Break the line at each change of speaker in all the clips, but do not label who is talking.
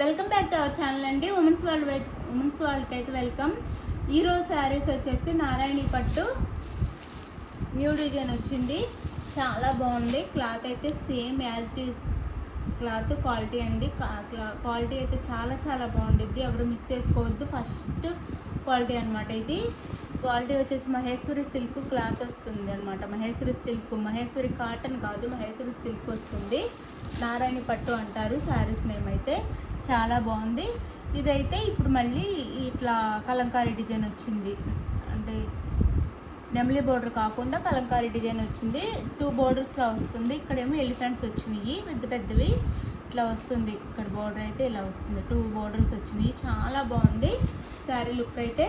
Welcome back to our channel అండి. Women's వరల్డ్కి అయితే welcome. ఈరోజు శారీస్ వచ్చేసి నారాయణి పట్టు న్యూ డిజైన్ వచ్చింది. చాలా బాగుంది. క్లాత్ అయితే same as it is cloth quality అండి. క్వాలిటీ అయితే చాలా చాలా బాగుండిద్ది. ఎవరు మిస్ చేసుకోవద్దు. ఫస్ట్ క్వాలిటీ అనమాట. ఇది క్వాలిటీ వచ్చేసి మహేశ్వరి సిల్క్ క్లాత్ వస్తుంది అనమాట. మహేశ్వరి కాటన్ కాదు, మహేశ్వరి సిల్క్ వస్తుంది. నారాయణి పట్టు అంటారు శారీస్ నేమ్ అయితే. చాలా బాగుంది. ఇదైతే ఇప్పుడు మళ్ళీ ఇట్లా కలంకారీ డిజైన్ వచ్చింది. అంటే నెమలి బోర్డర్ కాకుండా కలంకారీ డిజైన్ వచ్చింది. 2 బోర్డర్స్లో వస్తుంది. ఇక్కడేమో ఎలిఫెంట్స్ వచ్చినాయి పెద్ద పెద్దవి. ఇట్లా వస్తుంది. ఇక్కడ బోర్డర్ అయితే ఇలా వస్తుంది. 2 బోర్డర్స్ వచ్చినాయి. చాలా బాగుంది. శారీ లుక్ అయితే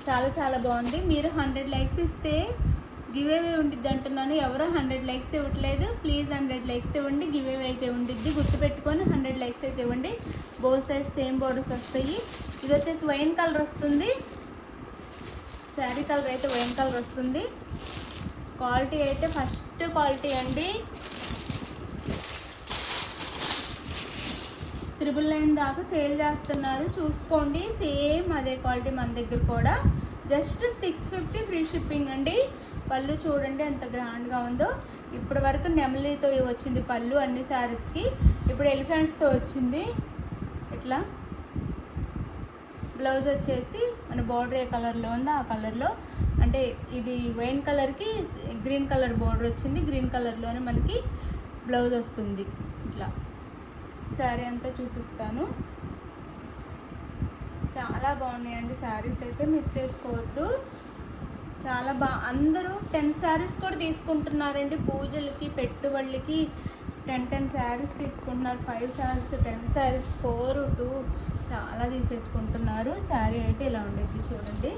చాలా చాలా బాగుంది. మీరు 100 లైక్స్ ఇస్తే గివేవే ఉండిద్ది అంటున్నాను. ఎవరో 100 లైక్స్ ఇవ్వట్లేదు. ప్లీజ్ 100 లైక్స్ ఇవ్వండి. గివేవే అయితే ఉండిద్ది. గుర్తుపెట్టుకొని 100 లైక్స్ అయితే ఇవ్వండి. బోత్ సైడ్ సేమ్ బోర్డర్స్ వస్తాయి. ఇది వచ్చేసి వైన్ కలర్ వస్తుంది. శారీ కలర్ అయితే వైన్ కలర్ వస్తుంది. క్వాలిటీ అయితే ఫస్ట్ క్వాలిటీ అండి. 999 దాకా సేల్ చేస్తున్నారు, చూసుకోండి. సేమ్ అదే క్వాలిటీ మన దగ్గర కూడా. జస్ట్ 650 ఫ్రీ షిప్పింగ్ అండి. పళ్ళు చూడండి ఎంత గ్రాండ్గా ఉందో. ఇప్పటి వరకు నెమలితో వచ్చింది పళ్ళు అన్ని శారీస్కి. ఇప్పుడు ఎలిఫెంట్స్తో వచ్చింది. ఇట్లా బ్లౌజ్ వచ్చేసి మన బార్డర్ ఏ కలర్లో ఉందో ఆ కలర్లో, అంటే ఇది వైన్ కలర్కి గ్రీన్ కలర్ బార్డర్ వచ్చింది. గ్రీన్ కలర్లోనే మనకి బ్లౌజ్ వస్తుంది. ఇట్లా శారీ అంతా చూపిస్తాను. చాలా బాగున్నాయండి శారీస్ అయితే, మిస్ చేసుకోవద్దు. చాలా అందరూ 10 శారీస్ కూడా తీసుకుంటున్నారండి. పూజలకి పెట్టుబడులకి 10 శారీస్ తీసుకుంటున్నారు. 5 శారీస్ 10 శారీస్ 4 2 చాలా తీసేసుకుంటున్నారు. శారీ అయితే ఇలా ఉండిద్ది చూడండి.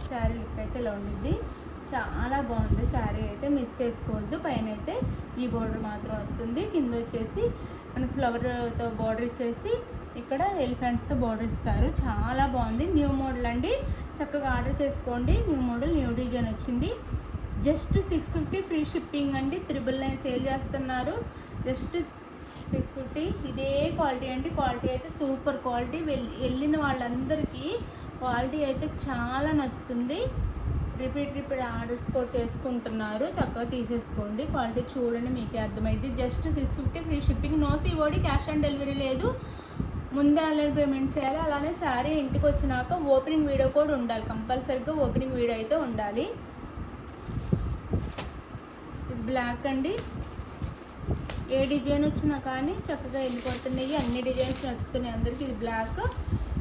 శారీ లుక్ అయితే ఇలా ఉండిద్ది. చాలా బాగుంది శారీ అయితే, మిస్ చేసుకోవద్దు. పైన అయితే ఈ బోర్డర్ మాత్రం వస్తుంది. కింద వచ్చేసి మనకి ఫ్లవర్తో బోర్డర్ ఇచ్చేసి ఇక్కడ ఎలిఫెంట్స్తో బోర్డర్ ఇస్తారు. చాలా బాగుంది. న్యూ మోడల్ అండి. చక్కగా ఆర్డర్ చేసుకోండి. న్యూ మోడల్ న్యూ డిజైన్ వచ్చింది. జస్ట్ 650 ఫ్రీ షిప్పింగ్ అండి. 999 సేల్ చేస్తున్నారు. జస్ట్ 650. ఇదే క్వాలిటీ అండి. క్వాలిటీ అయితే సూపర్ క్వాలిటీ. వెళ్ళిన వాళ్ళందరికీ క్వాలిటీ అయితే చాలా నచ్చుతుంది. రిపీట్ ఆర్డర్స్ కూడా చేసుకుంటున్నారు. చక్కగా తీసేసుకోండి. క్వాలిటీ చూడండి, మీకే అర్థమైంది. Just 650 free shipping. No COD, cash on delivery లేదు. ముందే ఆన్లైన్ పేమెంట్ చేయాలి. అలానే శారీ ఇంటికి వచ్చినాక ఓపెనింగ్ వీడియో కూడా ఉండాలి. కంపల్సరీగా ఓపెనింగ్ వీడియో అయితే ఉండాలి. ఇది బ్లాక్ అండి. ఏ డిజైన్ వచ్చినా కానీ చక్కగా వెళ్ళిపోతున్నాయి. అన్ని డిజైన్స్ నచ్చుతున్నాయి అందరికీ. ఇది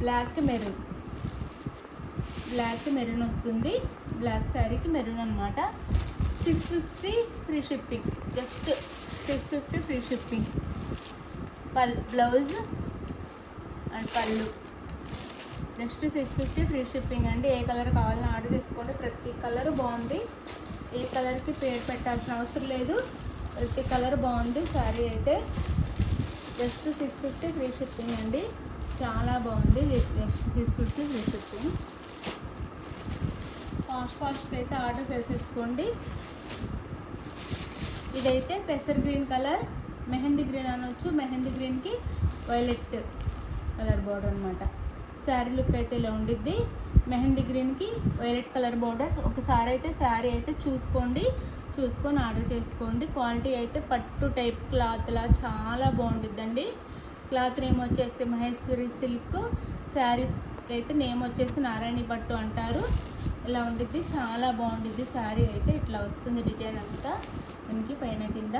బ్లాక్ మెరూన్ వస్తుంది. బ్లాక్ శారీకి మెరూన్ అనమాట. 650 free shipping. Just 650 free shipping. Blouse and పళ్ళు జస్ట్ 650 ఫ్రీ షిప్పింగ్ అండి. ఏ కలర్ కావాలని ఆర్డర్ చేసుకోండి. ప్రతి కలర్ బాగుంది. ఏ కలర్కి పేరు పెట్టాల్సిన అవసరం లేదు. ప్రతి కలర్ బాగుంది. శారీ అయితే జస్ట్ 650 ఫ్రీ షిప్పింగ్ అండి. చాలా బాగుంది. Just 650 free shipping. ఫాస్ట్గా అయితే ఆర్డర్ చేసేసుకోండి. ఇదైతే పెసర్ గ్రీన్ కలర్, మెహందీ గ్రీన్ అనొచ్చు. మెహందీ గ్రీన్కి వైలెట్ కలర్ బార్డర్ అనమాట. శారీ లుక్ అయితే ఇలా ఉండిద్ది. మెహందీ గ్రీన్కి వైలెట్ కలర్ బార్డర్. ఒకసారి అయితే శారీ అయితే చూసుకొని ఆర్డర్ చేసుకోండి. క్వాలిటీ అయితే పట్టు టైప్ క్లాత్లా చాలా బాగుండిద్దండి. క్లాత్ నేమ్ వచ్చేసి మహేశ్వరి సిల్క్. శారీస్కి అయితే నేమ్ వచ్చేసి నారాయణి పట్టు అంటారు. ఇలా ఉండిద్ది. చాలా బాగుండిద్ది. శారీ అయితే ఇట్లా వస్తుంది. డిజైన్ అంతా మనకి పైన కింద.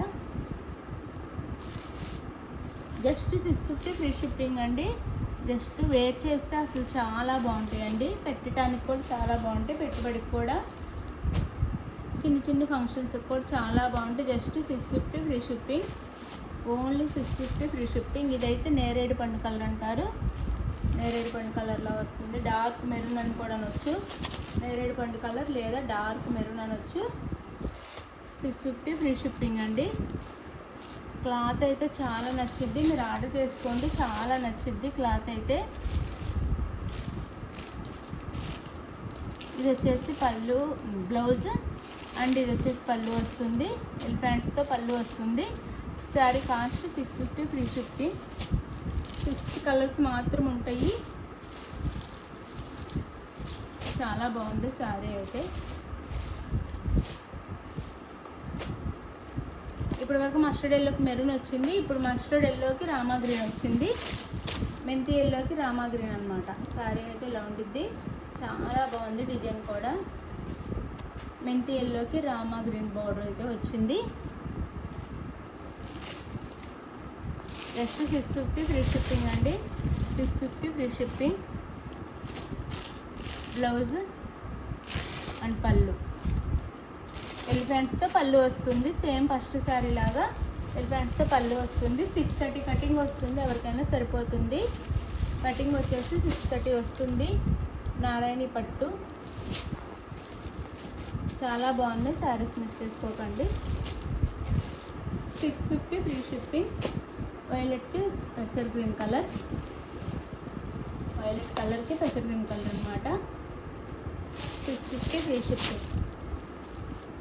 జస్ట్ 650 ఫ్రీ షిప్పింగ్ అండి. జస్ట్ వేర్ చేస్తే అసలు చాలా బాగుంటాయండి. పెట్టడానికి కూడా చాలా బాగుంటాయి. పెట్టుబడికి కూడా చిన్న ఫంక్షన్స్కి కూడా చాలా బాగుంటాయి. Just 650 free shipping. Only 650 free shipping. ఇదైతే నేరేడు పండు కలర్ అంటారు. నేరేడు పండు కలర్లో వస్తుంది. డార్క్ మెరూన్ అని కూడా అనొచ్చు. నేరేడు పండు కలర్ లేదా డార్క్ మెరూన్ అనొచ్చు. 650 ఫ్రీ షిప్పింగ్ అండి. క్లాత్ అయితే చాలా నచ్చిద్ది. మీరు ఆర్డర్ చేసుకోండి. చాలా నచ్చిద్ది క్లాత్ అయితే. ఇది వచ్చేసి పళ్ళు బ్లౌజ్ అండ్ ఇది వచ్చేసి పళ్ళు వస్తుంది. ఎలిఫెంట్స్తో పళ్ళు వస్తుంది. Sari cost 650 free shipping. 6 colours మాత్రం ఉంటాయి. చాలా బాగుంది శారీ అయితే. ఇప్పుడు వరకు మస్టర్డ్ ఎల్లోకి మెరూన్ వచ్చింది, ఇప్పుడు మస్టర్డ్ ఎల్లోకి రామా గ్రీన్ వచ్చింది, మెంతి ఎల్లోకి రామా గ్రీన్ అనమాట. శారీ అయితే ఇలా ఉండిద్ది, చాలా బాగుంది. డిజైన్ కూడా మెంతి ఎల్లోకి రామా గ్రీన్ బార్డర్ అయితే వచ్చింది. జస్ట్ 650 ఫ్రీ షిప్పింగ్ అండి, 650 ఫ్రీ షిప్పింగ్. బ్లౌజ్ అండ్ పళ్ళు ఎలిఫెంట్స్తో పళ్ళు వస్తుంది, సేమ్ ఫస్ట్ శారీ లాగా ఎలిఫెంట్స్తో పళ్ళు వస్తుంది. 630 కటింగ్ వస్తుంది, ఎవరికైనా సరిపోతుంది. కటింగ్ వచ్చేసి 630 వస్తుంది. నారాయణి పట్టు చాలా బాగుంది, శారీస్ మిస్ చేసుకోకండి. 650 ఫ్రీ షిప్పింగ్. వైలెట్కి పెసర్ గ్రీన్ కలర్, వైలెట్ కలర్కి పెసర్ గ్రీన్ కలర్ అనమాట. 650 ఫ్రీ షిప్పింగ్.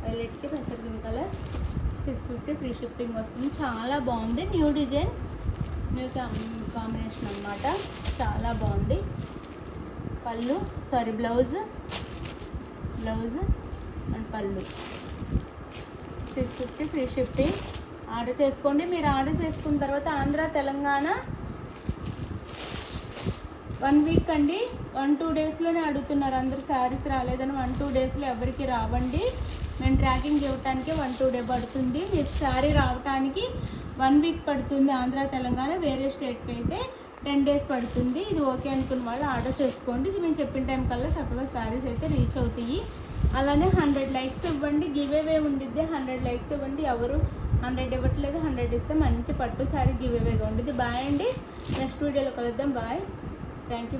వైలెట్కి పెసర్ గ్రీన్ కలర్ 650 ఫ్రీ షిప్పింగ్ వస్తుంది. చాలా బాగుంది, న్యూ డిజైన్, న్యూ కాంబినేషన్ అనమాట. చాలా బాగుంది. పళ్ళు బ్లౌజ్ అండ్ పళ్ళు 650 ఫ్రీ షిప్పింగ్. ఆర్డర్ చేసుకోండి. మీరు ఆర్డర్ చేసుకున్న తర్వాత ఆంధ్ర తెలంగాణ 1 వీక్ అండి, 1-2 డేస్లోనే అడుగుతున్నారు అందరూ. శారీస్ రాలేదని 1-2 డేస్లో ఎవరికి రావండి. మేము ట్రాకింగ్ ఇవ్వటానికి 1-2 డే పడుతుంది. మీరు శారీ రావటానికి 1 వీక్ పడుతుంది ఆంధ్ర తెలంగాణ. వేరే స్టేట్కి అయితే 10 డేస్ పడుతుంది. ఇది ఓకే అనుకున్న వాళ్ళు ఆర్డర్ చేసుకోండి. మేము చెప్పిన టైం కల్లా చక్కగా శారీస్ అయితే రీచ్ అవుతాయి. అలానే 100 లైక్స్ ఇవ్వండి, గివ్ అవే ఉండిద్ది. 100 లైక్స్ ఇవ్వండి. ఎవరు 100 ఇవ్వట్లేదు, 100 ఇస్తే మంచి పట్టు శారీ గివ్ అవేగా ఉండిద్ది. బాయ్ అండి, నెక్స్ట్ వీడియోలో కలుద్దాం. Bye, thank you.